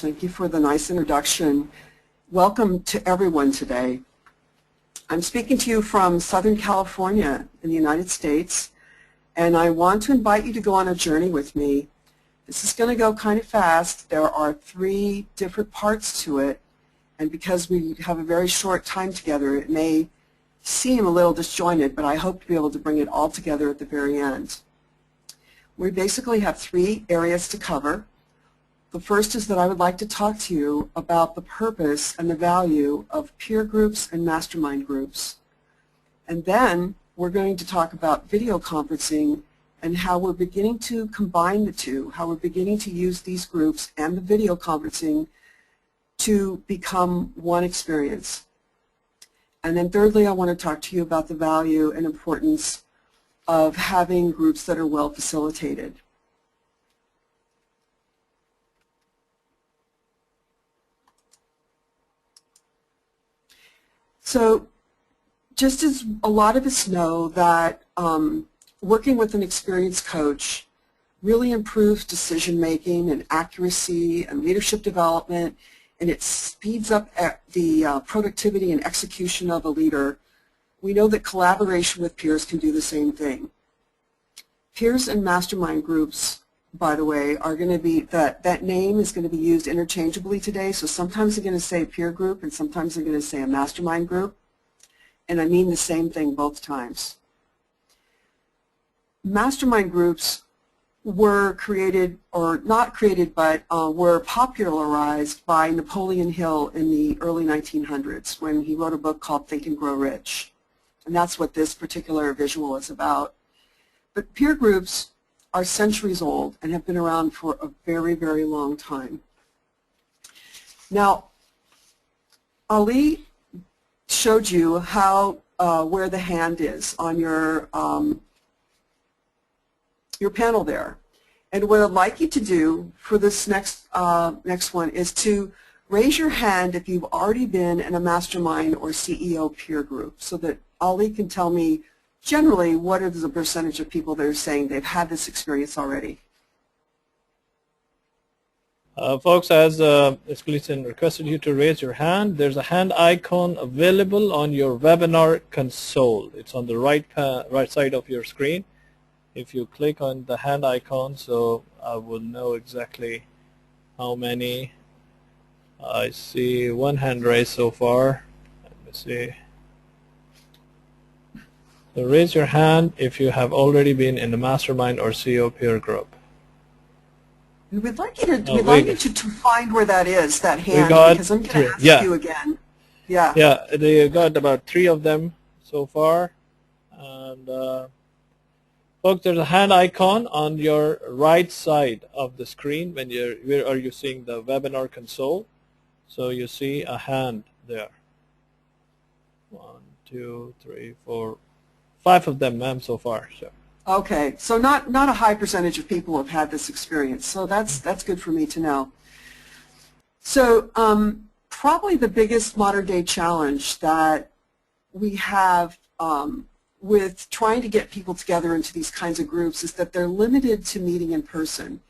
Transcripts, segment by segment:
Thank you for the nice introduction. Welcome to everyone today. I'm speaking to you from Southern California in the United States, and I want to invite you to go on a journey with me. This is going to go kind of fast. There are 3 different parts to it, and because we have a very short time together, it may seem a little disjointed, but I hope to be able to bring it all together at the very end. We basically have 3 areas to cover. The first is that I would like to talk to you about the purpose and the value of peer groups and mastermind groups. And then we're going to talk about video conferencing and how we're beginning to combine the two, how we're beginning to use these groups and the video conferencing to become one experience. And then thirdly, I want to talk to you about the value and importance of having groups that are well facilitated. So just as a lot of us know that working with an experienced coach really improves decision making and accuracy and leadership development, and it speeds up the productivity and execution of a leader, we know that collaboration with peers can do the same thing. Peers and mastermind groups, by the way, are going to be, that name is going to be used interchangeably today, so sometimes they're going to say peer group and sometimes they're going to say a mastermind group, and I mean the same thing both times. Mastermind groups were created, or not created, but were popularized by Napoleon Hill in the early 1900s when he wrote a book called Think and Grow Rich, and that's what this particular visual is about. But peer groups are centuries old and have been around for a very, very long time. Now, Ali showed you how where the hand is on your panel there. And what I'd like you to do for this next one is to raise your hand if you've already been in a mastermind or CEO peer group, so that Ali can tell me generally what is the percentage of people that are saying they've had this experience already. Folks, as Gleason requested you to raise your hand, there's a hand icon available on your webinar console. It's on the right side of your screen. If you click on the hand icon, so I will know exactly how many. I see 1 hand raised so far. Let me see. So raise your hand if you have already been in the mastermind or CEO peer group. We'd like you to find where that is, that hand, because I'm going to ask you again. Yeah. Yeah, they got about 3 of them so far. And folks, there's a hand icon on your right side of the screen when where are you seeing the webinar console. So you see a hand there. 1, 2, 3, 4, 5 of them, ma'am, so far. So. Okay, so not a high percentage of people have had this experience, so that's good for me to know. So probably the biggest modern day challenge that we have with trying to get people together into these kinds of groups is that they're limited to meeting in person.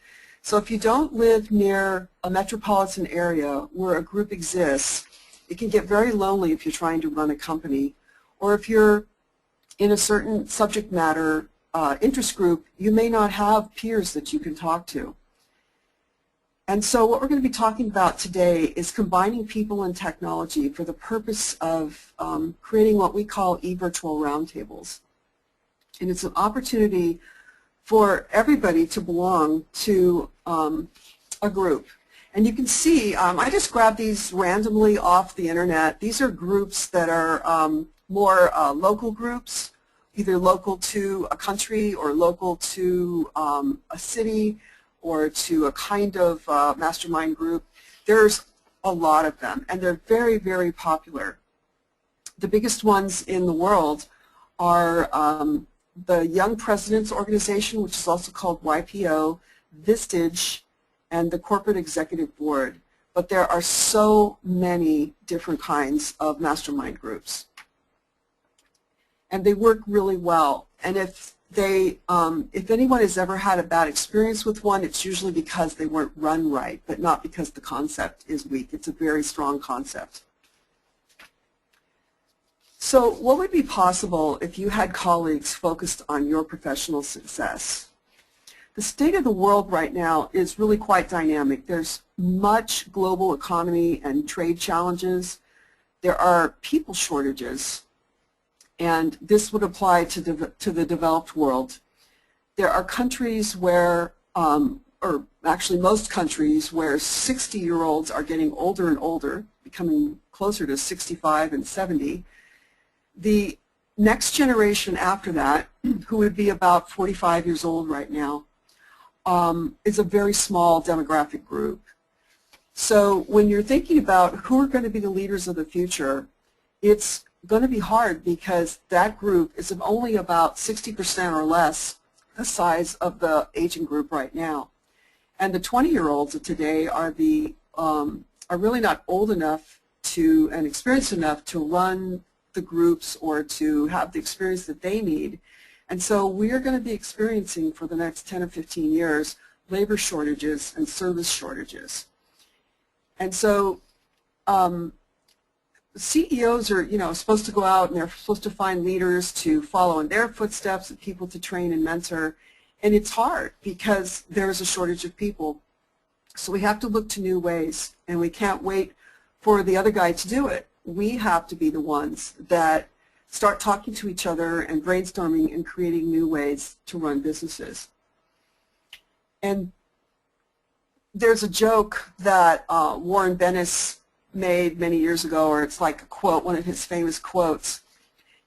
So if you don't live near a metropolitan area where a group exists, it can get very lonely if you're trying to run a company, or if you're in a certain subject matter interest group, you may not have peers that you can talk to. And so what we're going to be talking about today is combining people and technology for the purpose of creating what we call e-virtual roundtables. And it's an opportunity for everybody to belong to a group. And you can see, I just grabbed these randomly off the internet. These are groups that are more local groups, either local to a country or local to a city or to a kind of mastermind group. There's a lot of them, and they're very, very popular. The biggest ones in the world are the Young Presidents Organization, which is also called YPO, Vistage, and the Corporate Executive Board. But there are so many different kinds of mastermind groups. And they work really well. And if if anyone has ever had a bad experience with one, it's usually because they weren't run right, but not because the concept is weak. It's a very strong concept. So what would be possible if you had colleagues focused on your professional success? The state of the world right now is really quite dynamic. There's much global economy and trade challenges. There are people shortages, and this would apply to the developed world. There are countries where, or actually most countries, where 60-year-olds are getting older and older, becoming closer to 65 and 70. The next generation after that, who would be about 45 years old right now, is a very small demographic group. So when you're thinking about who are going to be the leaders of the future, it's going to be hard because that group is only about 60% or less the size of the aging group right now. And the 20-year-olds of today are really not old enough and experienced enough to run the groups or to have the experience that they need. And so we are going to be experiencing for the next 10 or 15 years labor shortages and service shortages. And so CEOs are, supposed to go out and they're supposed to find leaders to follow in their footsteps and people to train and mentor. And it's hard because there's a shortage of people. So we have to look to new ways, and we can't wait for the other guy to do it. We have to be the ones that start talking to each other and brainstorming and creating new ways to run businesses. And there's a joke that Warren Bennis made many years ago, or it's like a quote, one of his famous quotes.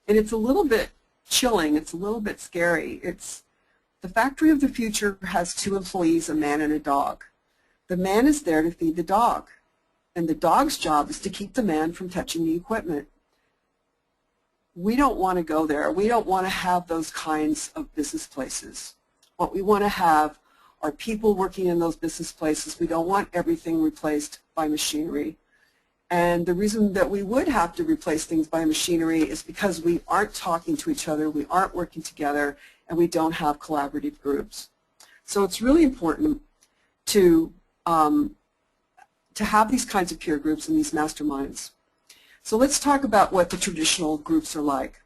And it's a little bit chilling. It's a little bit scary. It's, the factory of the future has 2 employees, a man and a dog. The man is there to feed the dog, and the dog's job is to keep the man from touching the equipment. We don't want to go there. We don't want to have those kinds of business places. What we want to have are people working in those business places. We don't want everything replaced by machinery. And the reason that we would have to replace things by machinery is because we aren't talking to each other, we aren't working together, and we don't have collaborative groups. So it's really important to have these kinds of peer groups and these masterminds. So let's talk about what the traditional groups are like.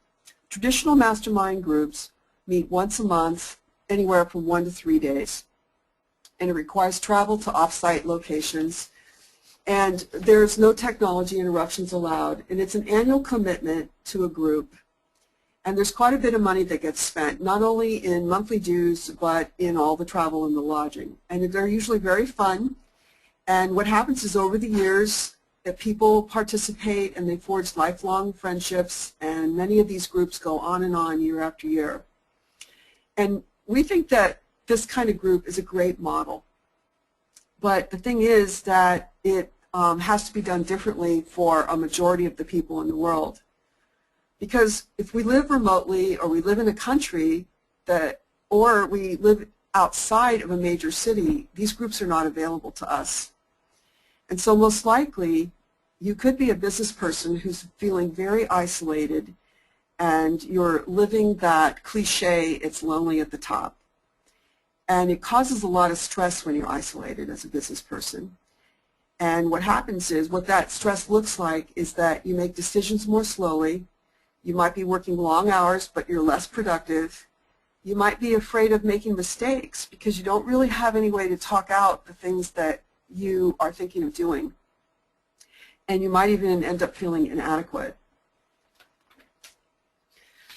Traditional mastermind groups meet once a month, anywhere from 1 to 3 days. And it requires travel to off-site locations. And there's no technology interruptions allowed. And it's an annual commitment to a group. And there's quite a bit of money that gets spent, not only in monthly dues, but in all the travel and the lodging. And they're usually very fun. And what happens is over the years, that people participate and they forge lifelong friendships, and many of these groups go on year after year. And we think that this kind of group is a great model. But the thing is that it has to be done differently for a majority of the people in the world. Because if we live remotely, or we live in a country or we live outside of a major city, these groups are not available to us. And so most likely, you could be a business person who's feeling very isolated, and you're living that cliche, it's lonely at the top. And it causes a lot of stress when you're isolated as a business person. And what happens is, what that stress looks like is that you make decisions more slowly. You might be working long hours, but you're less productive. You might be afraid of making mistakes because you don't really have any way to talk out the things that you are thinking of doing. And you might even end up feeling inadequate.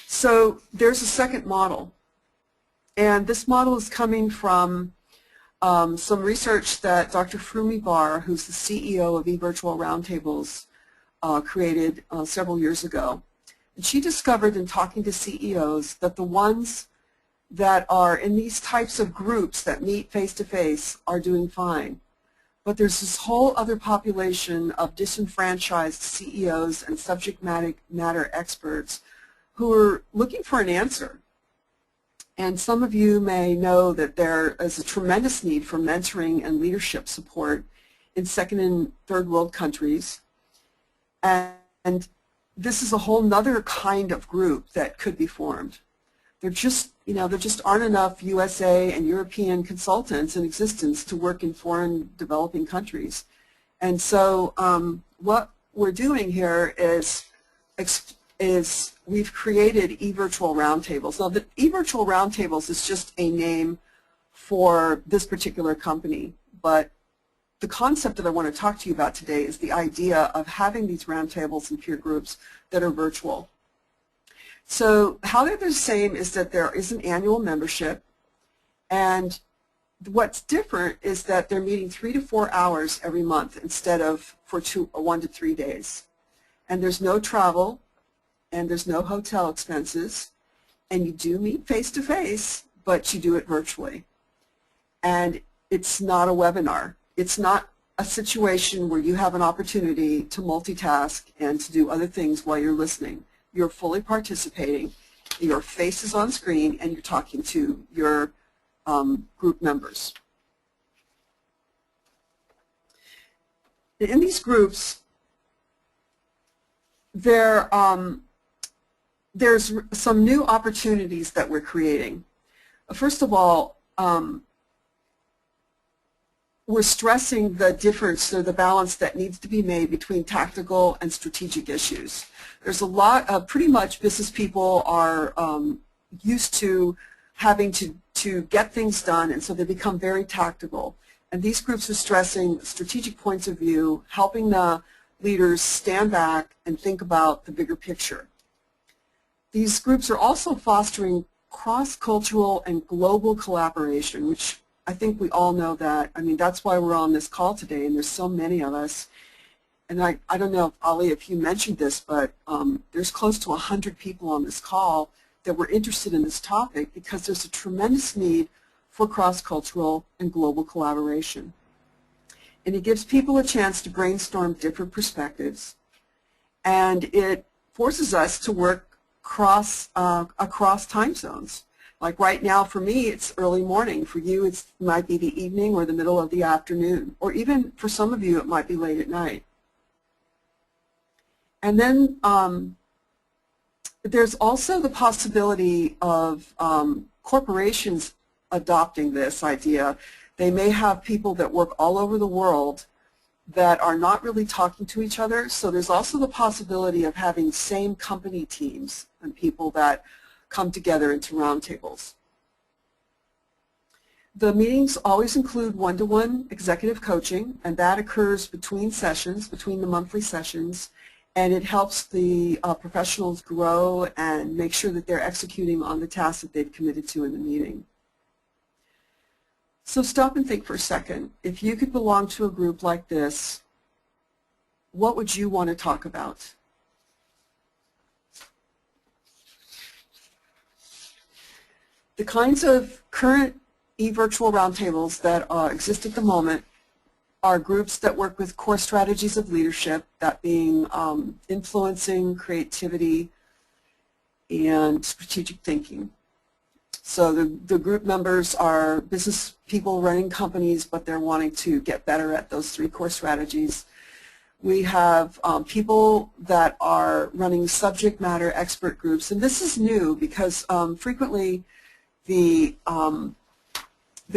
So there's a second model. And this model is coming from some research that Dr. Frumi Bar, who's the CEO of eVirtual Roundtables, created several years ago. And she discovered in talking to CEOs that the ones that are in these types of groups that meet face-to-face are doing fine. But there's this whole other population of disenfranchised CEOs and subject matter experts who are looking for an answer. And some of you may know that there is a tremendous need for mentoring and leadership support in second and third world countries. And this is a whole nother kind of group that could be formed. there just aren't enough USA and European consultants in existence to work in foreign developing countries. And so what we're doing here is we've created eVirtual Roundtables. Now, the eVirtual Roundtables is just a name for this particular company, but the concept that I want to talk to you about today is the idea of having these roundtables and peer groups that are virtual. So how they're the same is that there is an annual membership, and what's different is that they're meeting 3 to 4 hours every month instead of for 1 to 3 days. And there's no travel, and there's no hotel expenses, and you do meet face-to-face, but you do it virtually. And it's not a webinar. It's not a situation where you have an opportunity to multitask and to do other things while you're listening. You're fully participating, your face is on screen, and you're talking to your group members. In these groups, there's some new opportunities that we're creating. First of all, we're stressing the difference or the balance that needs to be made between tactical and strategic issues. There's a lot of, pretty much business people are used to having to get things done, and so they become very tactical. And these groups are stressing strategic points of view, helping the leaders stand back and think about the bigger picture. These groups are also fostering cross-cultural and global collaboration, which I think we all know that. I mean, that's why we're on this call today, and there's so many of us. And I don't know, Ali, if you mentioned this, but there's close to 100 people on this call that were interested in this topic because there's a tremendous need for cross-cultural and global collaboration. And it gives people a chance to brainstorm different perspectives, and it forces us to work across time zones. Like right now, for me, it's early morning. For you, it might be the evening or the middle of the afternoon. Or even for some of you, it might be late at night. And then there's also the possibility of corporations adopting this idea. They may have people that work all over the world that are not really talking to each other. So there's also the possibility of having same company teams and people that come together into roundtables. The meetings always include one-to-one executive coaching, and that occurs between sessions, between the monthly sessions, and it helps the professionals grow and make sure that they're executing on the tasks that they've committed to in the meeting. So stop and think for a second. If you could belong to a group like this, what would you want to talk about? The kinds of current eVirtual roundtables that exist at the moment are groups that work with core strategies of leadership, that being influencing, creativity, and strategic thinking. So the group members are business people running companies, but they're wanting to get better at those 3 core strategies. We have people that are running subject matter expert groups, and this is new because frequently the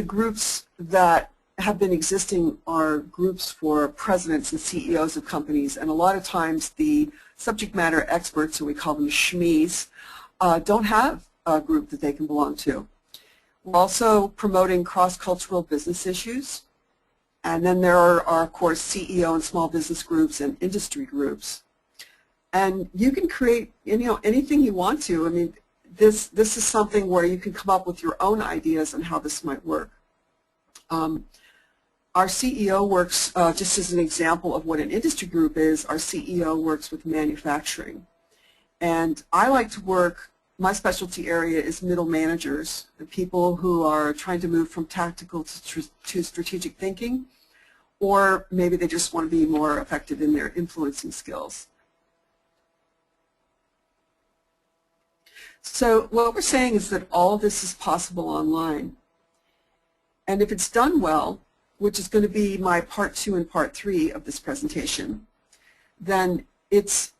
groups that have been existing are groups for presidents and CEOs of companies, and a lot of times the subject matter experts, or we call them SMEs, don't have a group that they can belong to. We're also promoting cross-cultural business issues, and then there are of course CEO and small business groups and industry groups. And you can create anything you want to. I mean, this is something where you can come up with your own ideas on how this might work. Our CEO works, just as an example of what an industry group is, our CEO works with manufacturing. And I like to work, my specialty area is middle managers, the people who are trying to move from tactical to strategic thinking, or maybe they just want to be more effective in their influencing skills. So what we're saying is that all of this is possible online. And if it's done well, which is going to be my part 2 and part 3 of this presentation, then it's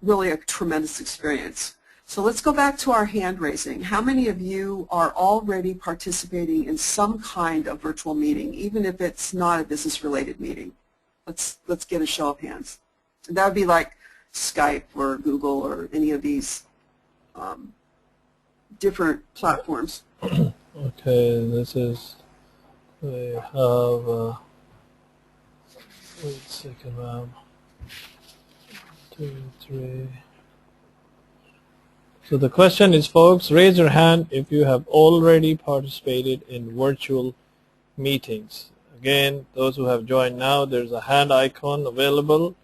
really a tremendous experience. So let's go back to our hand raising. How many of you are already participating in some kind of virtual meeting, even if it's not a business-related meeting? Let's get a show of hands. And that would be like Skype or Google or any of these different platforms. Okay, this is, we have, wait a second, ma'am. 2, 3. So the question is, folks, raise your hand if you have already participated in virtual meetings. Again, those who have joined now, there's a hand icon available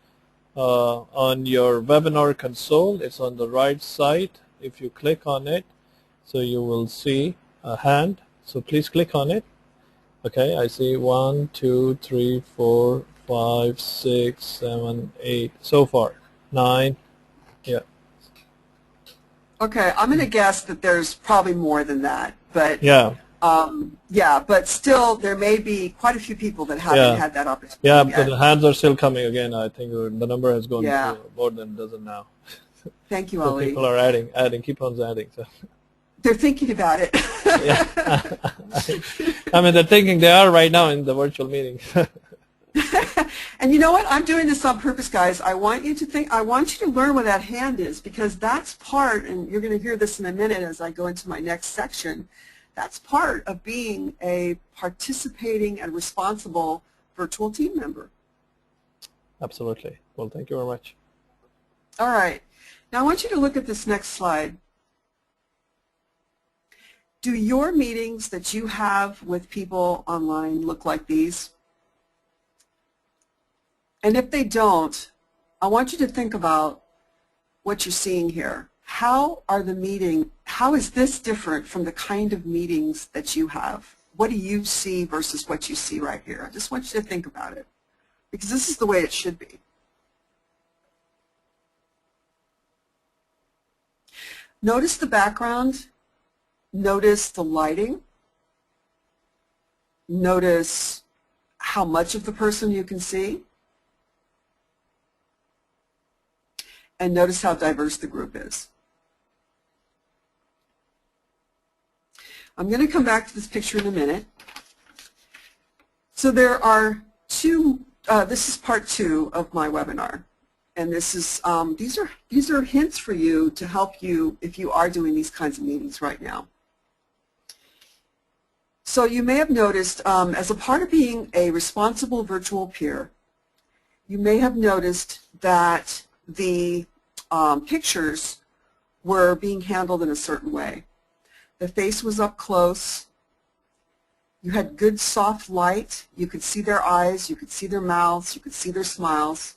on your webinar console. It's on the right side. If you click on it, so you will see a hand. So please click on it. Okay, I see 1, 2, 3, 4, 5, 6, 7, 8, so far 9. Yeah. Okay, I'm going to guess that there's probably more than that, but Yeah. yeah, but still there may be quite a few people that haven't had that opportunity Yeah, yet. but the hands are still coming again. I think the number has gone to more than a dozen now. Thank you, So Ali. people are adding, keep on adding. So. They're thinking about it. Yeah. I mean, they're thinking they are right now in the virtual meeting. And you know what? I'm doing this on purpose, guys. I want you to learn what that hand is, because that's part, and you're going to hear this in a minute as I go into my next section, that's part of being a participating and responsible virtual team member. Absolutely. Well, thank you very much. All right. Now I want you to look at this next slide. Do your meetings that you have with people online look like these? And if they don't, I want you to think about what you're seeing here. How is this different from the kind of meetings that you have? What do you see versus what you see right here? I just want you to think about it, because this is the way it should be. Notice the background. Notice the lighting. Notice how much of the person you can see. And notice how diverse the group is. I'm going to come back to this picture in a minute. So there are this is part 2 of my webinar. And this is, these are hints for you to help you if you are doing these kinds of meetings right now. So you may have noticed, as a part of being a responsible virtual peer, you may have noticed that the pictures were being handled in a certain way. The face was up close. You had good soft light. You could see their eyes. You could see their mouths. You could see their smiles.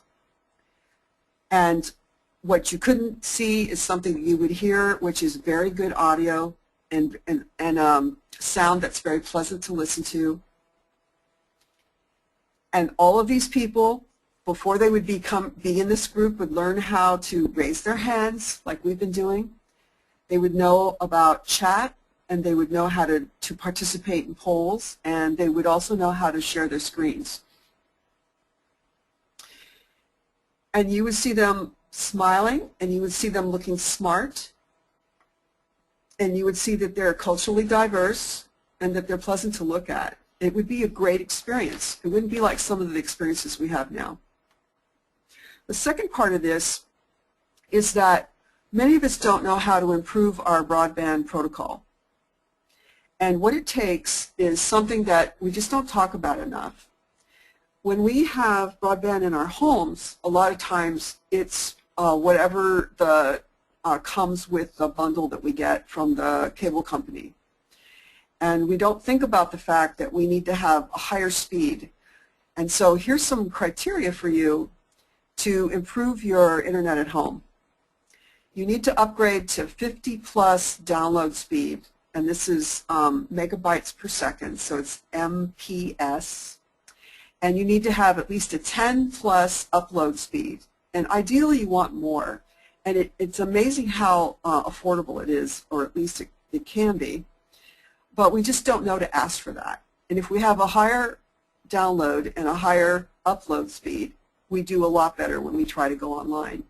And what you couldn't see is something that you would hear, which is very good audio and sound that's very pleasant to listen to. And all of these people, before they would be in this group, would learn how to raise their hands like we've been doing. They would know about chat, and they would know how to participate in polls, and they would also know how to share their screens. And you would see them smiling, and you would see them looking smart, and you would see that they're culturally diverse and that they're pleasant to look at. It would be a great experience. It wouldn't be like some of the experiences we have now. The second part of this is that many of us don't know how to improve our broadband protocol. And what it takes is something that we just don't talk about enough. When we have broadband in our homes, a lot of times it's whatever comes with the bundle that we get from the cable company. And we don't think about the fact that we need to have a higher speed. And so here's some criteria for you to improve your internet at home. You need to upgrade to 50+ download speed. And this is megabytes per second, so it's MPS. And you need to have at least a 10+ upload speed. And ideally you want more. And it's amazing how affordable it is, or at least it can be. But we just don't know to ask for that. And if we have a higher download and a higher upload speed, we do a lot better when we try to go online.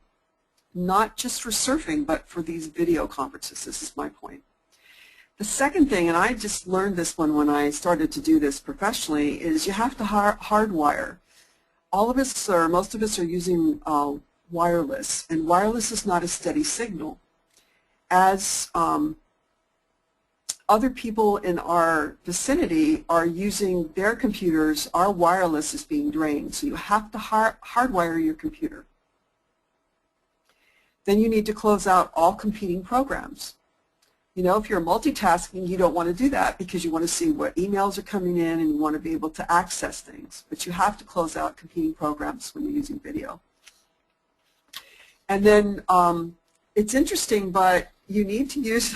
not just for surfing, but for these video conferences. This is my point. The second thing, and I just learned this one when I started to do this professionally, is you have to hardwire. All of us, or most of us, are using wireless, and wireless is not a steady signal. As other people in our vicinity are using their computers, our wireless is being drained. So you have to hardwire your computer. Then you need to close out all competing programs. You know, if you're multitasking, you don't want to do that because you want to see what emails are coming in and you want to be able to access things. But you have to close out competing programs when you're using video. And then it's interesting, but you need to use,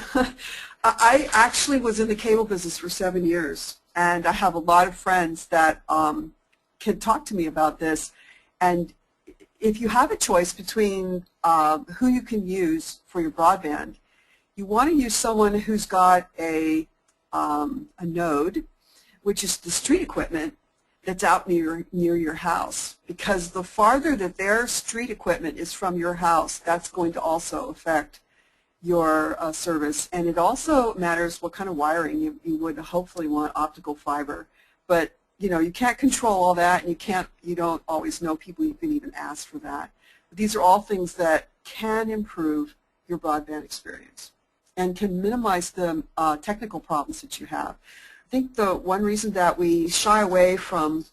I actually was in the cable business for 7 years, and I have a lot of friends that can talk to me about this. And if you have a choice between who you can use for your broadband, you want to use someone who's got a node, which is the street equipment that's out near your house, because the farther that their street equipment is from your house, that's going to also affect your service. And it also matters what kind of wiring. You would hopefully want optical fiber, but you know, you can't control all that, and you don't always know people you can even ask for that. But these are all things that can improve your broadband experience and can minimize the technical problems that you have. I think the one reason that we shy away from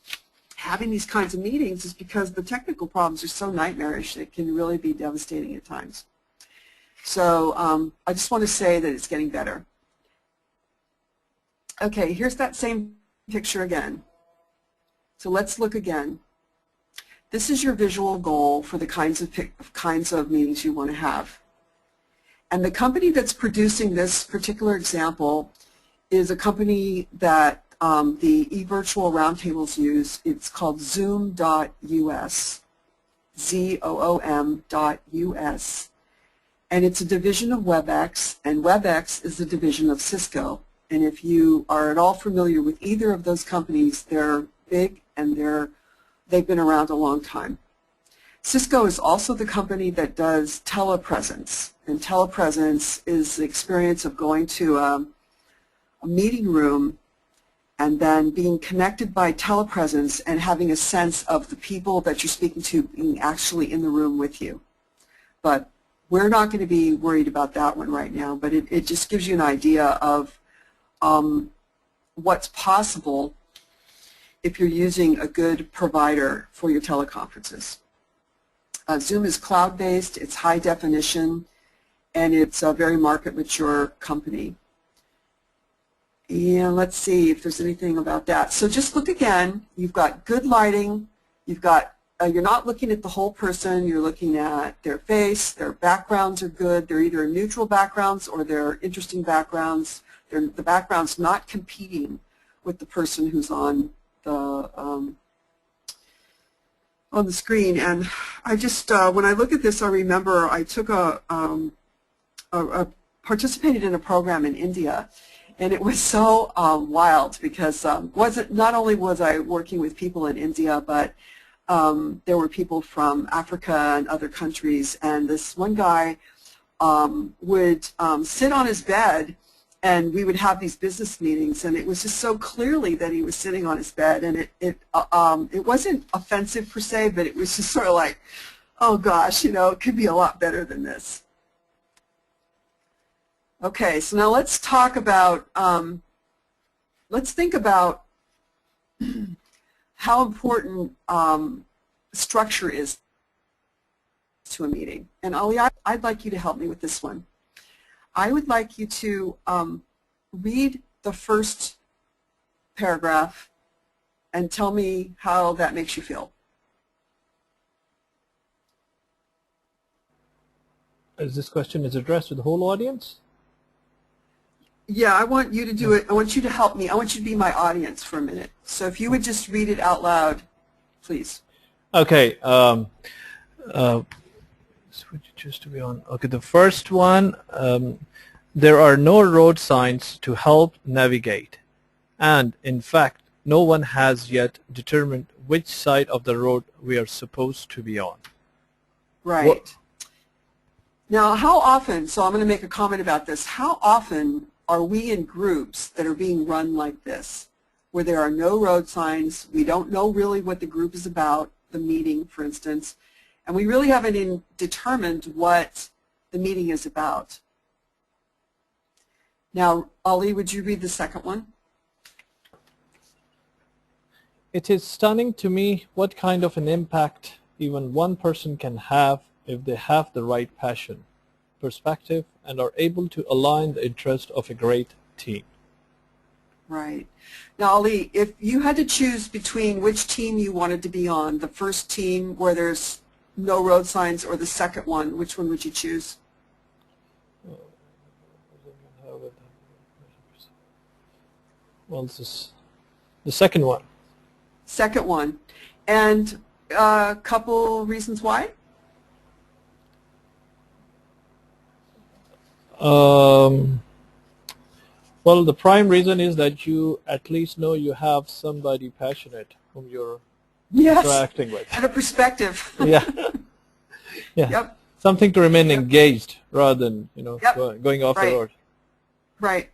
having these kinds of meetings is because the technical problems are so nightmarish. It can really be devastating at times. So I just want to say that it's getting better. Okay, here's that same picture again. So let's look again. This is your visual goal for the kinds of meetings you want to have. And the company that's producing this particular example is a company that the eVirtual roundtables use. It's called Zoom.us, ZOOM.us. And it's a division of WebEx, and WebEx is a division of Cisco. And if you are at all familiar with either of those companies, they're big and they've been around a long time. Cisco is also the company that does Telepresence, and Telepresence is the experience of going to a meeting room and then being connected by Telepresence and having a sense of the people that you're speaking to being actually in the room with you. But we're not going to be worried about that one right now, but it just gives you an idea of what's possible if you're using a good provider for your teleconferences. Zoom is cloud-based, it's high definition, and it's a very market-mature company. And let's see if there's anything about that. So just look again. You've got good lighting. You've got you're not looking at the whole person. You're looking at their face. Their backgrounds are good. They're either neutral backgrounds or they're interesting backgrounds. The background's not competing with the person who's on the screen. And I just, when I look at this, I remember I took participated in a program in India, and it was so wild because not only was I working with people in India, but there were people from Africa and other countries, and this one guy would sit on his bed, and we would have these business meetings, and it was just so clearly that he was sitting on his bed, and it wasn't offensive per se, but it was just sort of like, oh gosh, you know, it could be a lot better than this. Okay, so now let's talk about, let's think about how important structure is to a meeting. And Ali, I'd like you to help me with this one. I would like you to read the first paragraph and tell me how that makes you feel. Is this question addressed to the whole audience? Yeah, I want you to do it. I want you to help me. I want you to be my audience for a minute. So if you would just read it out loud, please. Okay. Switch just to be on. Okay, the first one, there are no road signs to help navigate. And in fact, no one has yet determined which side of the road we are supposed to be on. Right. Now, how often, so I'm going to make a comment about this, how often are we in groups that are being run like this, where there are no road signs, we don't know really what the group is about, the meeting, for instance, and we really haven't determined what the meeting is about. Now, Ali, would you read the second one? It is stunning to me what kind of an impact even one person can have if they have the right passion, perspective, and are able to align the interest of a great team. Right. Now, Ali, if you had to choose between which team you wanted to be on, the first team where there's no road signs or the second one, which one would you choose? Well, this is the second one. Second one. And a couple reasons why? Well, the prime reason is that you at least know you have somebody passionate whom you're interacting with. And a perspective. Yeah. Yeah. Yep. Something to remain engaged rather than, going off the road. Right.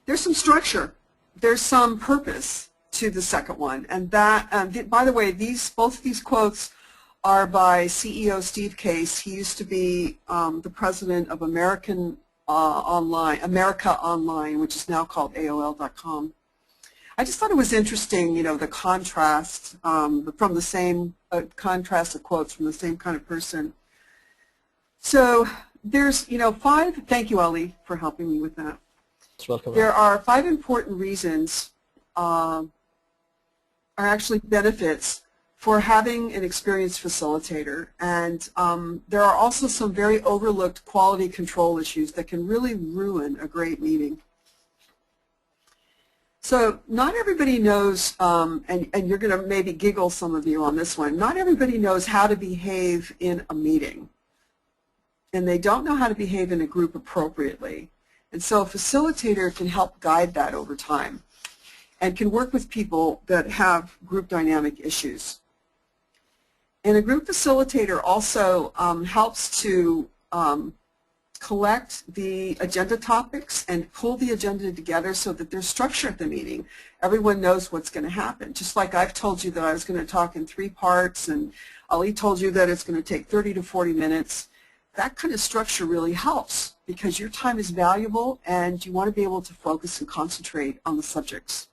There's some structure. There's some purpose to the second one. And that, by the way, both of these quotes are by CEO Steve Case. He used to be the president of America Online, which is now called AOL.com. I just thought it was interesting, the contrast from the same contrast of quotes from the same kind of person. So there's, 5. Thank you, Ali, for helping me with that. It's welcome. There are 5 important reasons, are actually benefits for having an experienced facilitator, and there are also some very overlooked quality control issues that can really ruin a great meeting. So not everybody knows, and you're going to maybe giggle, some of you, on this one, not everybody knows how to behave in a meeting, and they don't know how to behave in a group appropriately. And so a facilitator can help guide that over time and can work with people that have group dynamic issues. And a group facilitator also helps to collect the agenda topics and pull the agenda together so that there's structure at the meeting. Everyone knows what's going to happen. Just like I've told you that I was going to talk in 3 parts, and Ali told you that it's going to take 30 to 40 minutes. That kind of structure really helps because your time is valuable and you want to be able to focus and concentrate on the subjects.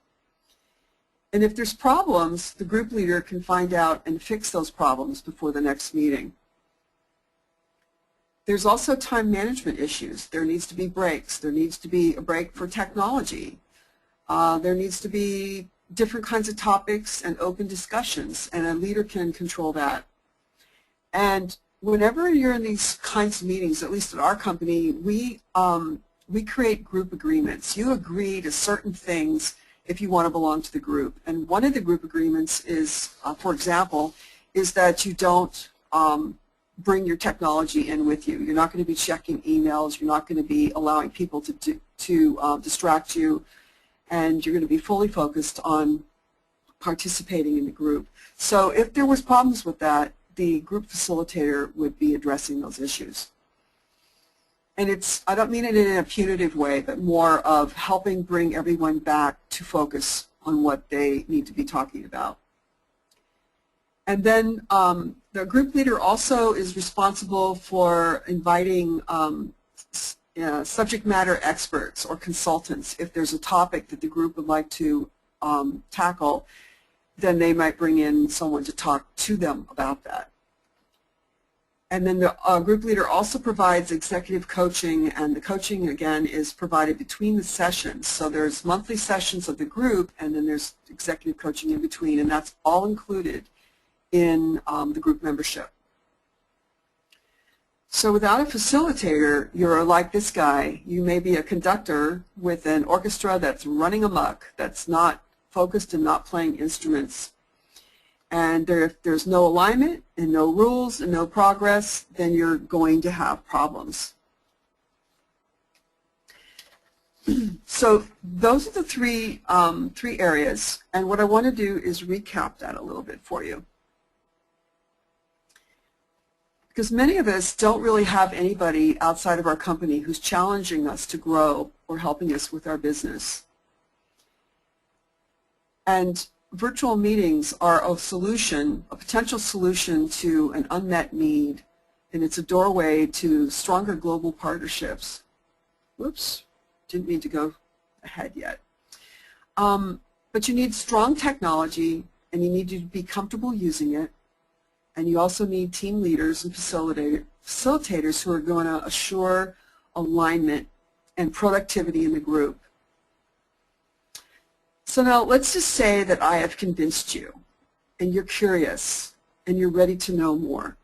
And if there's problems, the group leader can find out and fix those problems before the next meeting. There's also time management issues. There needs to be breaks. There needs to be a break for technology. There needs to be different kinds of topics and open discussions, and a leader can control that. And whenever you're in these kinds of meetings, at least at our company, we create group agreements. You agree to certain things if you want to belong to the group. And one of the group agreements is, for example, is that you don't bring your technology in with you. You're not going to be checking emails. You're not going to be allowing people to distract you. And you're going to be fully focused on participating in the group. So if there was problems with that, the group facilitator would be addressing those issues. And I don't mean it in a punitive way, but more of helping bring everyone back to focus on what they need to be talking about. And then the group leader also is responsible for inviting subject matter experts or consultants. If there's a topic that the group would like to tackle, then they might bring in someone to talk to them about that. And then the group leader also provides executive coaching, and the coaching, again, is provided between the sessions. So there's monthly sessions of the group, and then there's executive coaching in between, and that's all included in the group membership. So without a facilitator, you're like this guy. You may be a conductor with an orchestra that's running amok, that's not focused and not playing instruments. And if there's no alignment and no rules and no progress, then you're going to have problems. So those are the three areas, and what I want to do is recap that a little bit for you. Because many of us don't really have anybody outside of our company who's challenging us to grow or helping us with our business. And virtual meetings are a solution, a potential solution to an unmet need, and it's a doorway to stronger global partnerships. Whoops, didn't mean to go ahead yet. But you need strong technology, and you need to be comfortable using it, and you also need team leaders and facilitators who are going to assure alignment and productivity in the group. So now let's just say that I have convinced you, and you're curious, and you're ready to know more.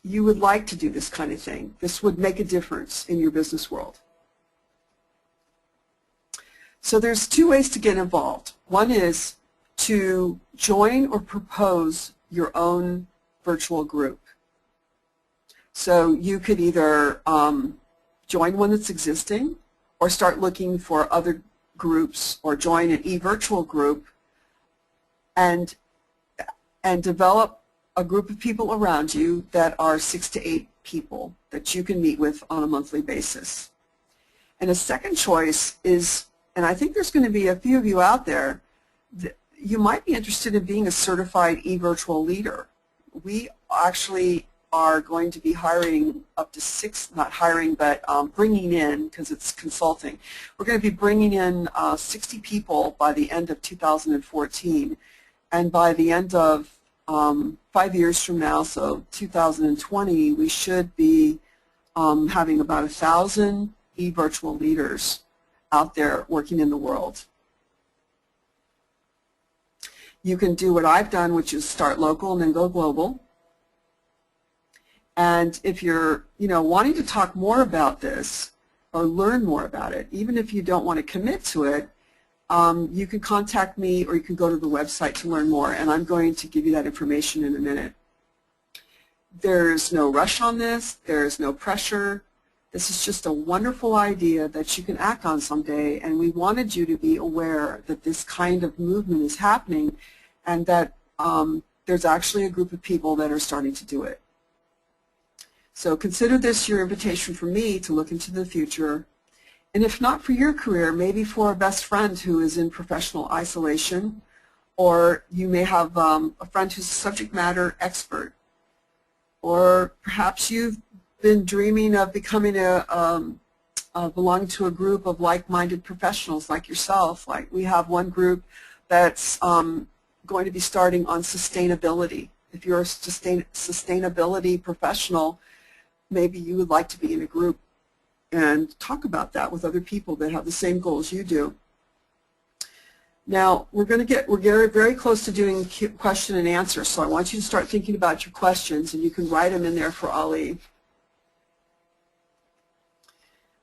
You would like to do this kind of thing. This would make a difference in your business world. So there's two ways to get involved. One is to join or propose your own virtual group. So you could either join one that's existing or start looking for other groups or join an e-virtual group and develop a group of people around you that are 6 to 8 people that you can meet with on a monthly basis. And a second choice is, and I think there's going to be a few of you out there, you might be interested in being a certified e-virtual leader. We actually are going to be hiring up to 6, not hiring, but bringing in, because it's consulting, we're going to be bringing in 60 people by the end of 2014. And by the end of 5 years from now, so 2020, we should be having about 1,000 e-virtual leaders out there working in the world. You can do what I've done, which is start local and then go global. And if you're, wanting to talk more about this or learn more about it, even if you don't want to commit to it, you can contact me or you can go to the website to learn more, and I'm going to give you that information in a minute. There's no rush on this. There's no pressure. This is just a wonderful idea that you can act on someday, and we wanted you to be aware that this kind of movement is happening and that there's actually a group of people that are starting to do it. So consider this your invitation for me to look into the future, and if not for your career, maybe for a best friend who is in professional isolation, or you may have a friend who's a subject matter expert, or perhaps you've been dreaming of becoming belonging to a group of like-minded professionals like yourself. Like we have one group that's going to be starting on sustainability. If you're a sustainability professional, maybe you would like to be in a group and talk about that with other people that have the same goals you do. Now we're getting very close to doing question and answer, so I want you to start thinking about your questions, and you can write them in there for Ali.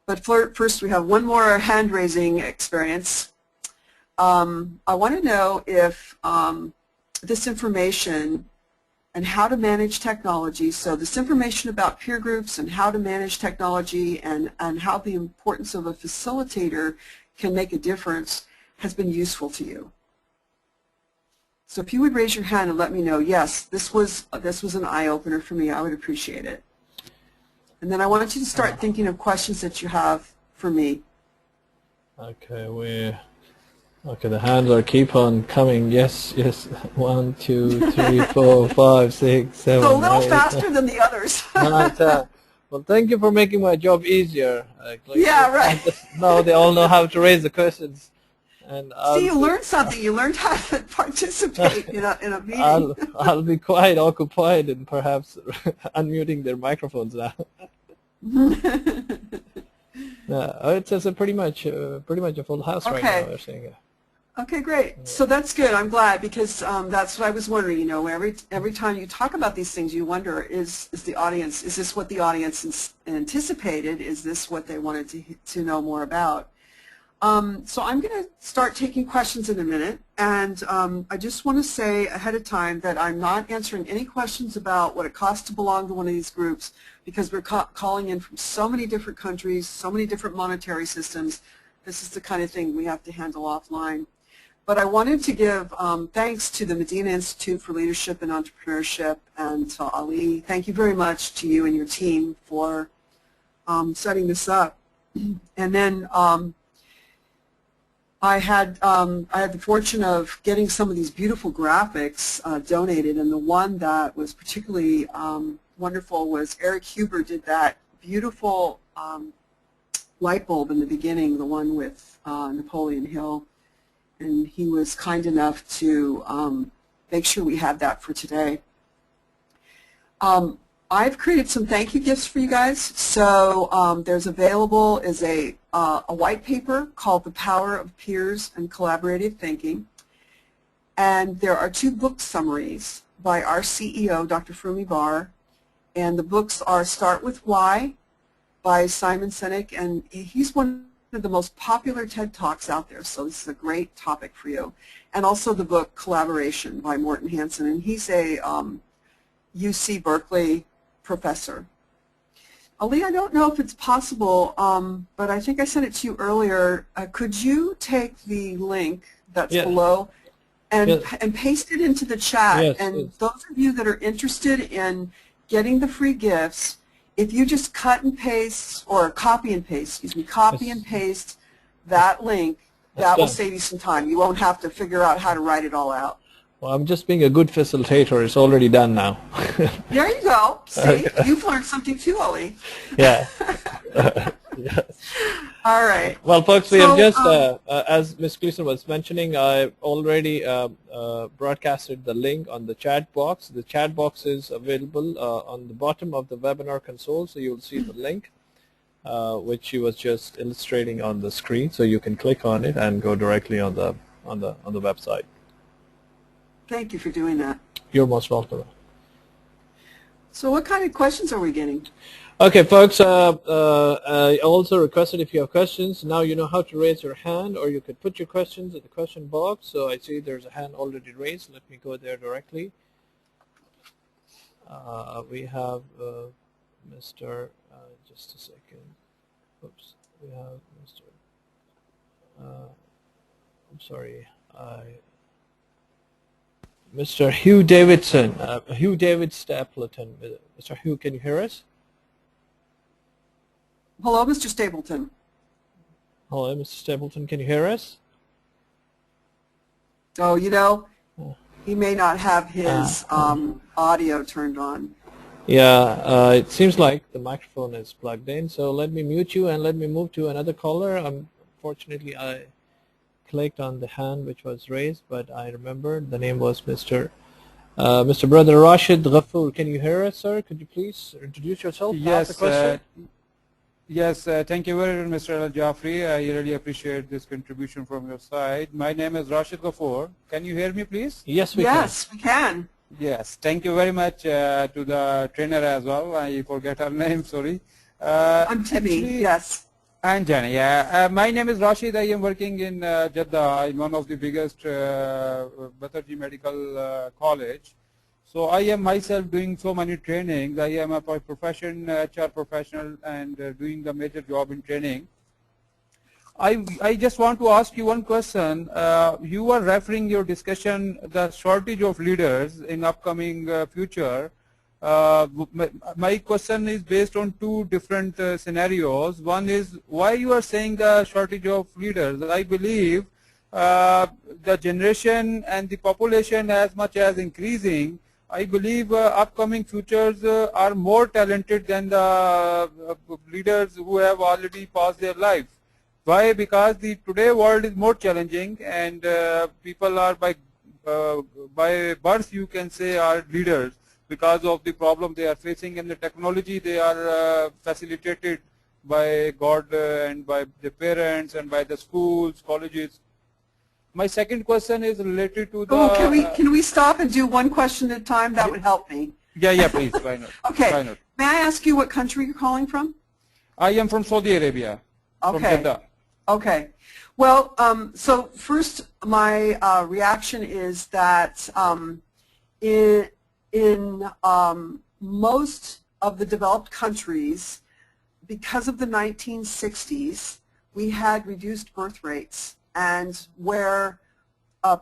But first, we have one more hand-raising experience. I want to know if this information and how to manage technology, so this information about peer groups and how to manage technology and how the importance of a facilitator can make a difference has been useful to you. So if you would raise your hand and let me know, yes, this was an eye-opener for me, I would appreciate it. And then I want you to start thinking of questions that you have for me. Okay, the hands are keep on coming. Yes. 1, 2, 3, 4, 5, 6, 7. So a little 8, faster than the others. 9, 10. Well, thank you for making my job easier. Yeah, right. Now they all know how to raise the questions. And see, you learned something. You learned how to participate in a meeting. I'll be quite occupied and perhaps unmuting their microphones now. It's a pretty much a full house right now. We're seeing. Okay, great. So that's good. I'm glad, because that's what I was wondering. Every time you talk about these things, you wonder: is this what the audience anticipated? Is this what they wanted to know more about? So I'm going to start taking questions in a minute, and I just want to say ahead of time that I'm not answering any questions about what it costs to belong to one of these groups, because we're calling in from so many different countries, so many different monetary systems. This is the kind of thing we have to handle offline. But I wanted to give thanks to the Madinah Institute for Leadership and Entrepreneurship and to Ali. Thank you very much to you and your team for setting this up. And then I had the fortune of getting some of these beautiful graphics donated, and the one that was particularly wonderful was Eric Huber did that beautiful light bulb in the beginning, the one with Napoleon Hill, and he was kind enough to make sure we had that for today. I've created some thank you gifts for you guys. So there's available is a white paper called The Power of Peers and Collaborative Thinking. And there are 2 book summaries by our CEO, Dr. Fumi Bar. And the books are Start With Why by Simon Sinek. And he's one of the most popular TED Talks out there. So this is a great topic for you. And also the book Collaboration by Morton Hansen. And he's a UC Berkeley professor. Ali, I don't know if it's possible, but I think I sent it to you earlier. Could you take the link that's below and paste it into the chat? And those of you that are interested in getting the free gifts, if you just cut and paste, or copy and paste, copy and paste that link, that will save you some time. You won't have to figure out how to write it all out. Well, I'm just being a good facilitator. It's already done now. There you go. See, you've learned something too, Ali. Yeah. Yes. All right. Well, folks, we have just, as Ms. Gleason was mentioning, I already broadcasted the link on the chat box. The chat box is available on the bottom of the webinar console, so you'll see the link, which she was just illustrating on the screen. So you can click on it and go directly on the website. Thank you for doing that. You're most welcome. So what kind of questions are we getting? Okay, folks, I also requested if you have questions, now you know how to raise your hand, or you could put your questions in the question box. So I see there's a hand already raised. Let me go there directly. We have Mr. Just a second. Oops. We have Mr. I'm sorry. Mr. Hugh Davidson, Hugh David Stapleton. Mr. Hugh, can you hear us? Hello, Mr. Stapleton. Hello, Mr. Stapleton, can you hear us? Oh, you know, he may not have his audio turned on. Yeah, it seems like the microphone is plugged in, so let me mute you and let me move to another caller. Unfortunately, I clicked on the hand which was raised, but I remember the name was Mr. Brother Rashid Ghafoor. Can you hear us, sir? Could you please introduce yourself? Yes, yes. Thank you very much, Mr. Al-Jafri. I really appreciate this contribution from your side. My name is Rashid Ghafoor. Can you hear me, please? Yes, we can. Yes, we can. Yes. Thank you very much to the trainer as well. I forget her name. Sorry. I'm Timmy. Yes. And Jenny, yeah. My name is Rashid. I am working in Jeddah, in one of the biggest Batarji Medical College. So I am myself doing so many trainings. I am a profession, HR professional, and doing the major job in training. I just want to ask you one question. You were referring your discussion the shortage of leaders in upcoming future. My question is based on 2 different scenarios. One is why you are saying the shortage of leaders. I believe the generation and the population as much as increasing, I believe upcoming futures are more talented than the leaders who have already passed their life. Why? Because the today world is more challenging, and people are by birth, you can say, are leaders because of the problem they are facing, and the technology they are facilitated by God and by the parents and by the schools, colleges. My second question is related to the... Oh, can we stop and do one question at a time? That would help me. Yeah, please. Why not? Okay. Why not? May I ask you what country you're calling from? I am from Saudi Arabia. Okay. From Jeddah. Okay. Well, so first my reaction is that in most of the developed countries, because of the 1960s, we had reduced birth rates, and where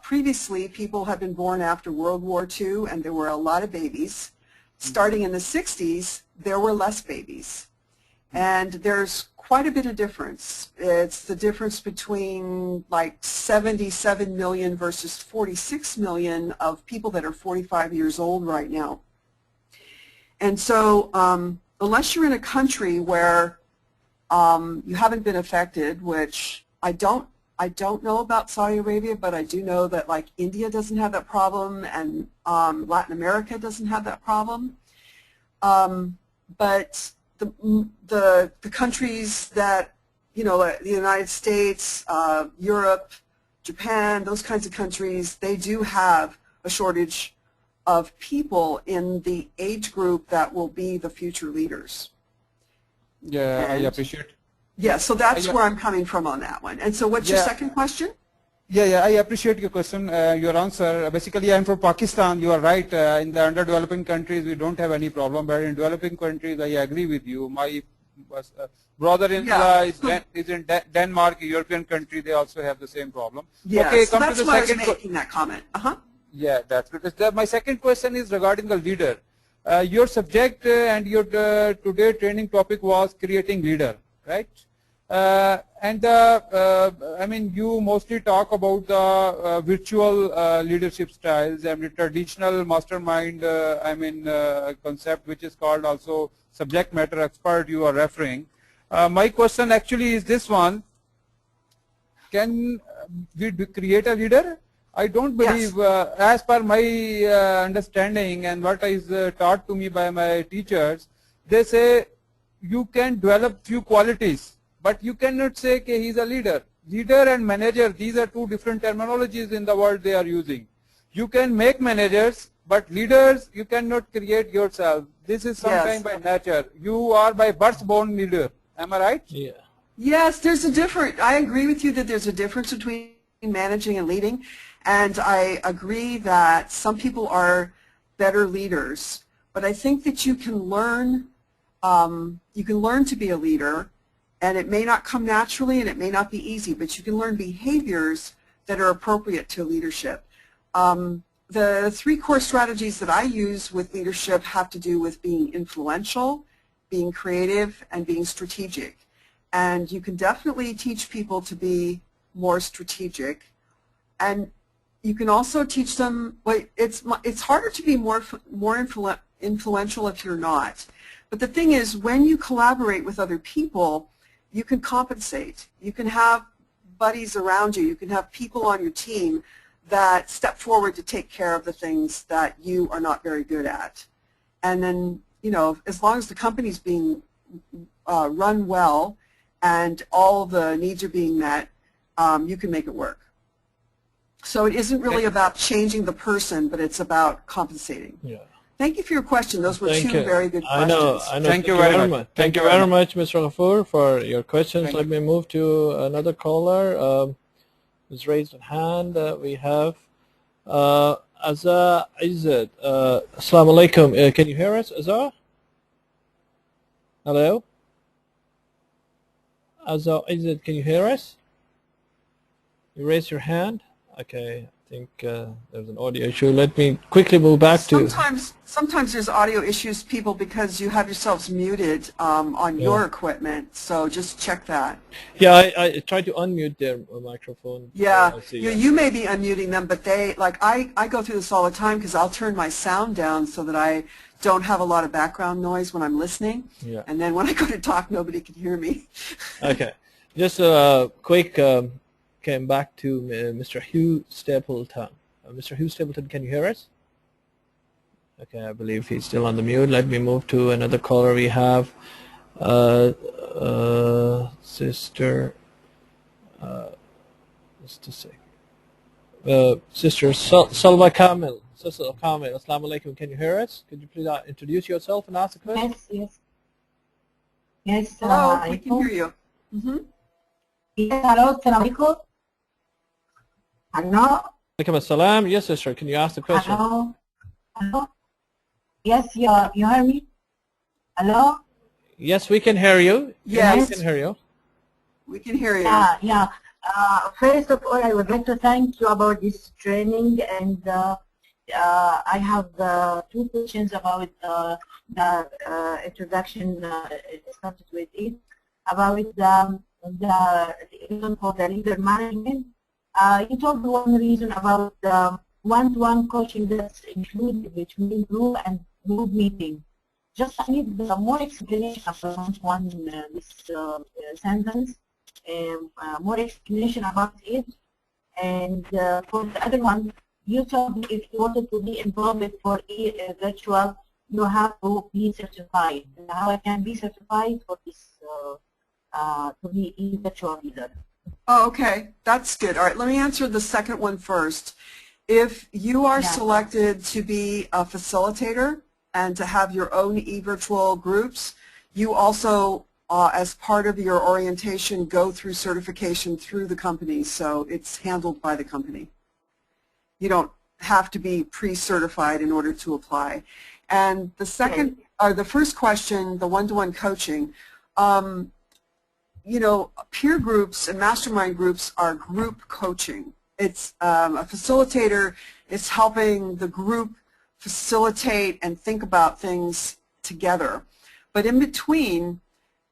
previously people have been born after World War II and there were a lot of babies. Starting in the 60s, there were less babies. And there's quite a bit of difference. It's the difference between like 77 million versus 46 million of people that are 45 years old right now. And so unless you're in a country where you haven't been affected, which I don't know about Saudi Arabia, but I do know that like India doesn't have that problem and Latin America doesn't have that problem. But the countries that, you know, the United States, Europe, Japan, those kinds of countries, they do have a shortage of people in the age group that will be the future leaders. Yeah, And, I appreciate. yeah, so that's where I'm coming from on that one. And so what's your second question? Yeah, I appreciate your question, your answer. Basically, I'm from Pakistan. You are right. In the underdeveloping countries, we don't have any problem. But in developing countries, I agree with you. My brother-in-law is in Denmark, a European country. They also have the same problem. Yeah, okay, so come that's to the why I was second making that comment. Yeah, that's good. My second question is regarding the leader. Your subject and your today training topic was creating leader, right? I mean, you mostly talk about the virtual leadership styles and the traditional mastermind, concept, which is called also subject matter expert you are referring. My question actually is this one: can we create a leader? I don't believe, as per my understanding and what is taught to me by my teachers, they say you can develop few qualities. But you cannot say okay, he's a leader. Leader and manager, these are two different terminologies in the world they are using. You can make managers, but leaders you cannot create yourself. This is sometimes by nature. You are by birth born leader. Am I right? Yeah. Yes, there's a difference. I agree with you that there's a difference between managing and leading. And I agree that some people are better leaders. But I think that you can learn to be a leader. And it may not come naturally and it may not be easy, but you can learn behaviors that are appropriate to leadership. The three core strategies that I use with leadership have to do with being influential, being creative, and being strategic. And you can definitely teach people to be more strategic. And you can also teach them, well, it's harder to be more influential if you're not. But the thing is, when you collaborate with other people, you can compensate. You can have buddies around you. You can have people on your team that step forward to take care of the things that you are not very good at. And then, you know, as long as the company's being run well and all the needs are being met, you can make it work. So it isn't really about changing the person, but it's about compensating. Yeah. Thank you for your question. Those were two very good questions. I know. Thank you very much. Thank you very much, Mr. Ghafoor, for your questions. Let me move to another caller. Who's raised a hand. We have Azza Izzat. Assalamu alaikum. Can you hear us, Azza? Hello? Azza Izzat, can you hear us? You raised your hand. Okay. I think there's an audio issue. Let me quickly move back to... Sometimes there's audio issues, people, because you have yourselves muted on your equipment, so just check that. Yeah, I tried to unmute their microphone. Yeah, you may be unmuting them, but they, like, I go through this all the time because I'll turn my sound down so that I don't have a lot of background noise when I'm listening, and then when I go to talk, nobody can hear me. Okay, just a quick... came back to Mr. Hugh Stapleton. Mr. Hugh Stapleton, can you hear us? Okay, I believe he's still on the mute. Let me move to another caller. We have Sister, just a second. Sister Salwa Kamil. Sister Kamil, Assalamu alaikum. Can you hear us? Could you please introduce yourself and ask a question? Yes. Hello, we can hear you. Yes, hello, assalamu alaikum. Hello. Alaikum assalam. Yes, sister. Can you ask the question? Hello. Yes, you hear me? Hello. Yes, we can hear you. Yes, we can hear you. We can hear you. Yeah. First of all, I would like to thank you about this training, and I have two questions about the introduction. It started with it about the reason for the leader management. You told one reason about one-to-one coaching that's included between group and group meeting. Just I need more explanation about this sentence. More explanation about it. And for the other one, you told me if you wanted to be involved for virtual, you have to be certified. How I can be certified for this to be virtual leader? Oh, okay. That's good. All right, let me answer the second one first. If you are selected to be a facilitator and to have your own e-virtual groups, you also as part of your orientation, go through certification through the company, so it's handled by the company. You don't have to be pre-certified in order to apply. And the second, or the first question, the one-to-one coaching, you know, peer groups and mastermind groups are group coaching. It's a facilitator is helping the group facilitate and think about things together. But in between,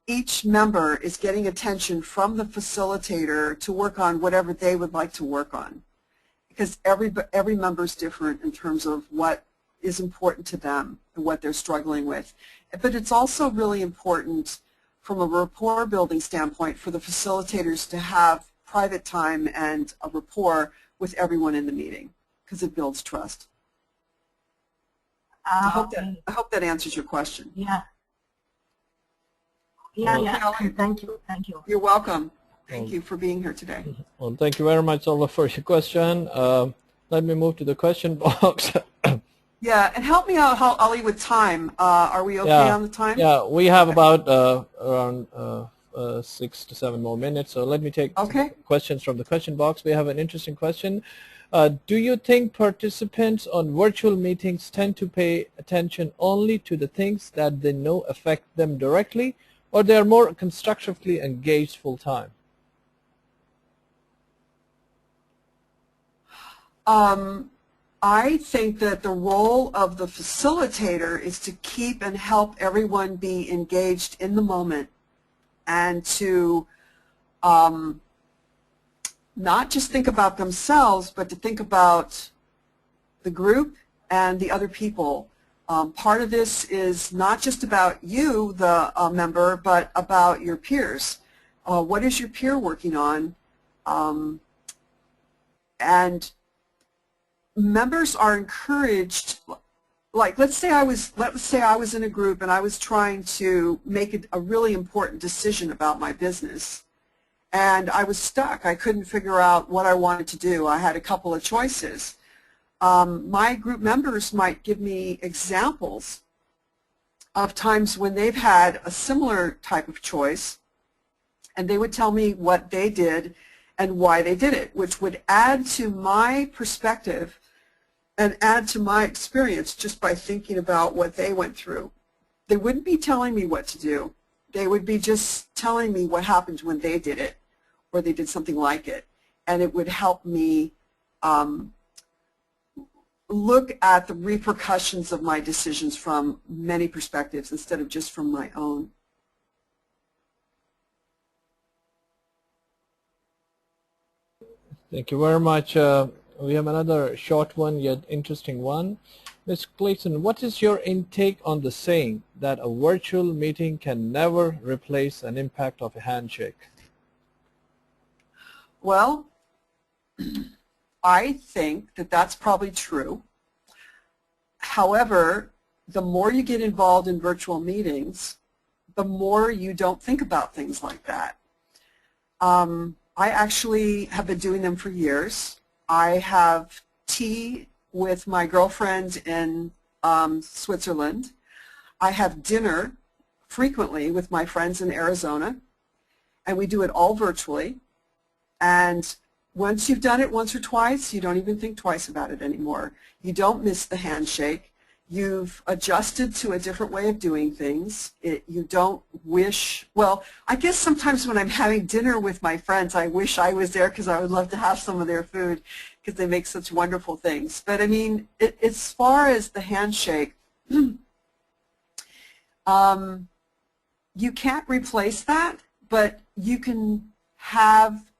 each member is getting attention from the facilitator to work on whatever they would like to work on, because every member is different in terms of what is important to them and what they're struggling with. But it's also really important from a rapport building standpoint for the facilitators to have private time and a rapport with everyone in the meeting, because it builds trust. I hope that answers your question. Yeah. Yeah. Thank you. You're welcome. Thank you for being here today. Well, thank you very much, Olga, for your question. Let me move to the question box. Yeah, and help me out, Ali, with time. Are we okay on the time? Yeah, we have about around 6 to 7 more minutes. So let me take questions from the question box. We have an interesting question. Do you think participants on virtual meetings tend to pay attention only to the things that they know affect them directly, or they are more constructively engaged full time? I think that the role of the facilitator is to keep and help everyone be engaged in the moment, and to not just think about themselves, but to think about the group and the other people. Part of this is not just about you, the member, but about your peers. What is your peer working on? And members are encouraged. Like, let's say I was in a group and I was trying to make a really important decision about my business, and I was stuck. I couldn't figure out what I wanted to do. I had a couple of choices. My group members might give me examples of times when they've had a similar type of choice, and they would tell me what they did and why they did it, which would add to my perspective and add to my experience just by thinking about what they went through. They wouldn't be telling me what to do. They would be just telling me what happened when they did it, or they did something like it, and it would help me look at the repercussions of my decisions from many perspectives instead of just from my own. Thank you very much. We have another short one, yet interesting one. Ms. Clayton, what is your intake on the saying that a virtual meeting can never replace an impact of a handshake? Well, I think that that's probably true. However, the more you get involved in virtual meetings, the more you don't think about things like that. I actually have been doing them for years. I have tea with my girlfriend in Switzerland. I have dinner frequently with my friends in Arizona, and we do it all virtually. And once you've done it once or twice, you don't even think twice about it anymore. You don't miss the handshake. You've adjusted to a different way of doing things. You don't wish, well, I guess sometimes when I'm having dinner with my friends, I wish I was there because I would love to have some of their food because they make such wonderful things. But I mean, as far as the handshake, you can't replace that, but you can have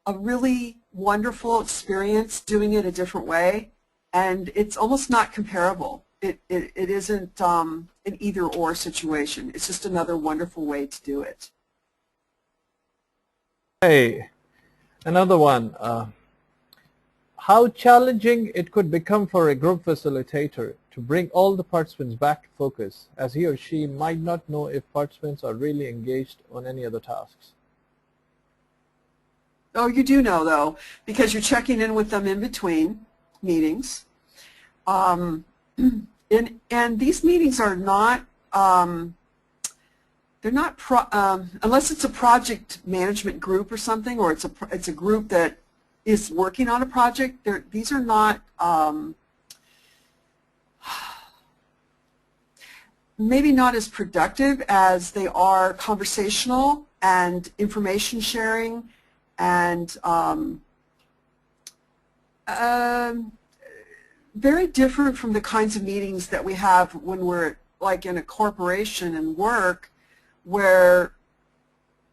a really wonderful experience doing it a different way, and it's almost not comparable. It isn't an either-or situation. It's just another wonderful way to do it. Hey, another one. How challenging it could become for a group facilitator to bring all the participants back to focus, as he or she might not know if participants are really engaged on any other tasks. Oh, you do know, though, because you're checking in with them in between meetings. And these meetings are not, they're not, unless it's a project management group or something, or it's a group that is working on a project, these are not, maybe not as productive as they are conversational and information sharing and very different from the kinds of meetings that we have when we're like in a corporation and work, where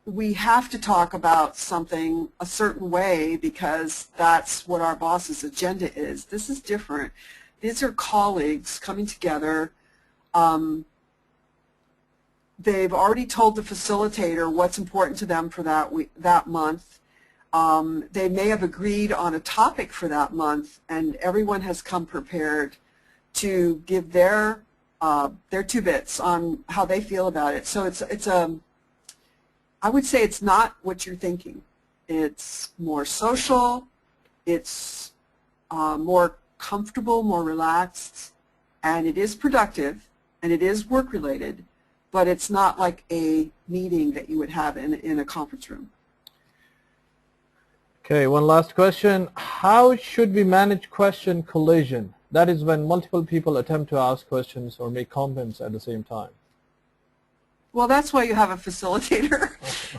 we have to talk about something a certain way because that's what our boss's agenda is. This is different. These are colleagues coming together. They've already told the facilitator what's important to them for that month. They may have agreed on a topic for that month, and everyone has come prepared to give their 2 bits on how they feel about it. So I would say it's not what you're thinking. It's more social, it's more comfortable, more relaxed, and it is productive, and it is work-related, but it's not like a meeting that you would have in a conference room. Okay, one last question. How should we manage question collision? That is when multiple people attempt to ask questions or make comments at the same time. Well, that's why you have a facilitator.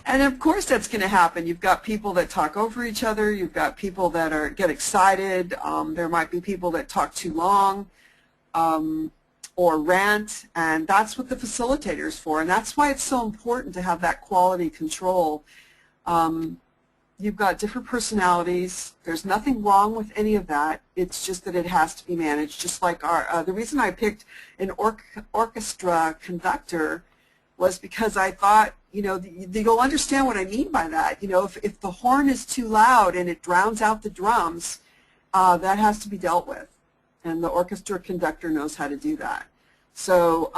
And of course that's going to happen. You've got people that talk over each other. You've got people that get excited. There might be people that talk too long or rant, and that's what the facilitator is for. And that's why it's so important to have that quality control. You've got different personalities. There's nothing wrong with any of that. It's just that it has to be managed. Just like the reason I picked an orchestra conductor was because I thought, you know, you'll understand what I mean by that. You know, if the horn is too loud and it drowns out the drums, that has to be dealt with. And the orchestra conductor knows how to do that. So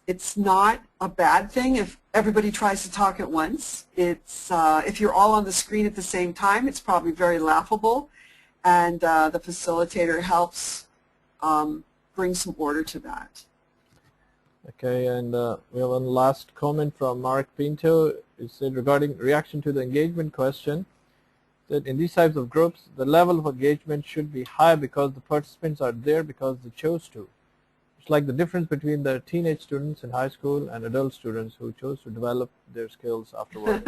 it's not a bad thing if everybody tries to talk at once. It's if you're all on the screen at the same time, it's probably very laughable, and the facilitator helps bring some order to that. Okay, and we have one last comment from Mark Pinto. It said regarding reaction to the engagement question, that in these types of groups, the level of engagement should be high because the participants are there because they chose to. It's like the difference between the teenage students in high school and adult students who chose to develop their skills afterward.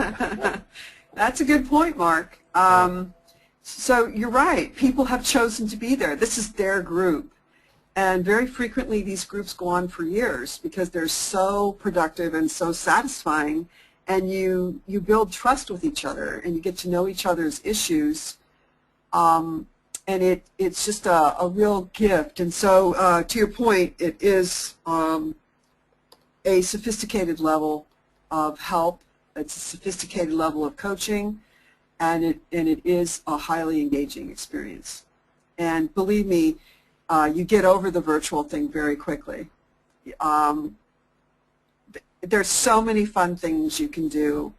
That's a good point, Mark. So you're right. People have chosen to be there. This is their group. And very frequently these groups go on for years because they're so productive and so satisfying, and you build trust with each other and you get to know each other's issues, and it's just a real gift. And so to your point, it is a sophisticated level of help, it's a sophisticated level of coaching, and it is a highly engaging experience. And believe me, you get over the virtual thing very quickly. There's so many fun things you can do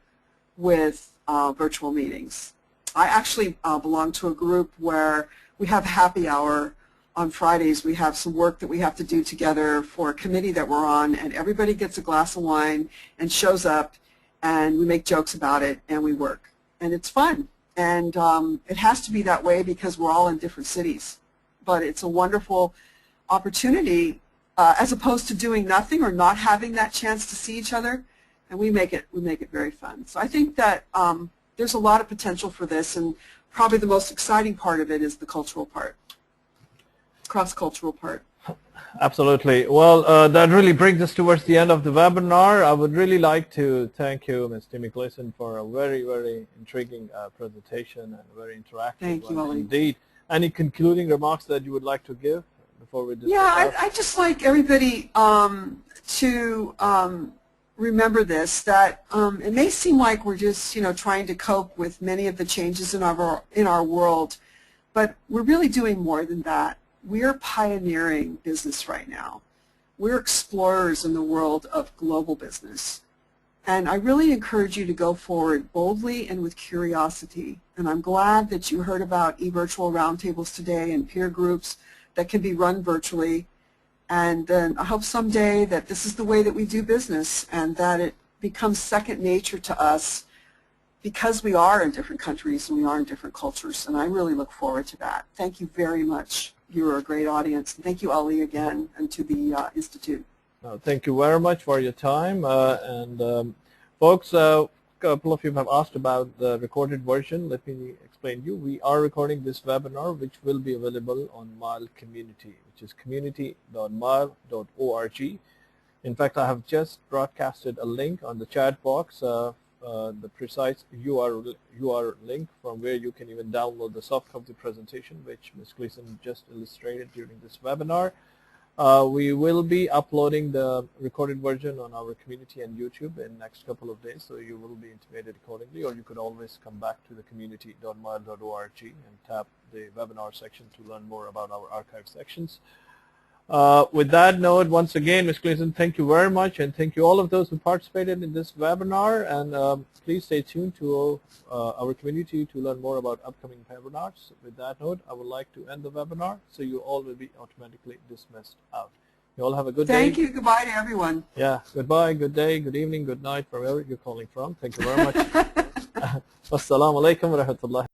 with virtual meetings. I actually belong to a group where we have happy hour on Fridays. We have some work that we have to do together for a committee that we're on, and everybody gets a glass of wine and shows up, and we make jokes about it, and we work. And it's fun. And it has to be that way because we're all in different cities. But it's a wonderful opportunity as opposed to doing nothing or not having that chance to see each other, and we make it very fun. So I think that there's a lot of potential for this, and probably the most exciting part of it is the cultural part, cross-cultural part. Absolutely. Well, that really brings us towards the end of the webinar. I would really like to thank you, Ms. Timmy Gleason, for a very, very intriguing presentation and very interactive. Thank you, Ali. Indeed. Any concluding remarks that you would like to give before we discuss? Yeah, I'd just like everybody to remember this, that it may seem like we're just, trying to cope with many of the changes in our world, but we're really doing more than that. We're pioneering business right now. We're explorers in the world of global business. And I really encourage you to go forward boldly and with curiosity. And I'm glad that you heard about e-virtual roundtables today and peer groups that can be run virtually. And then I hope someday that this is the way that we do business and that it becomes second nature to us, because we are in different countries and we are in different cultures. And I really look forward to that. Thank you very much. You're a great audience. Thank you, Ali, again, and to the Institute. Thank you very much for your time. Folks, a couple of you have asked about the recorded version. Let me explain to you. We are recording this webinar, which will be available on Mile Community, which is community.mile.org. In fact, I have just broadcasted a link on the chat box, the precise URL link from where you can even download the soft copy presentation, which Ms. Gleason just illustrated during this webinar. We will be uploading the recorded version on our community and YouTube in the next couple of days, so you will be intimated accordingly, or you could always come back to the community.mile.org and tap the webinar section to learn more about our archive sections. With that note, once again, Ms. Gleason, thank you very much, and thank you all of those who participated in this webinar, and please stay tuned to our community to learn more about upcoming webinars. With that note, I would like to end the webinar, so you all will be automatically dismissed out. You all have a good day. Thank you. Goodbye to everyone. Yeah, goodbye, good day, good evening, good night, wherever you're calling from. Thank you very much. Wassalamu alaikum wa rahmatullahi.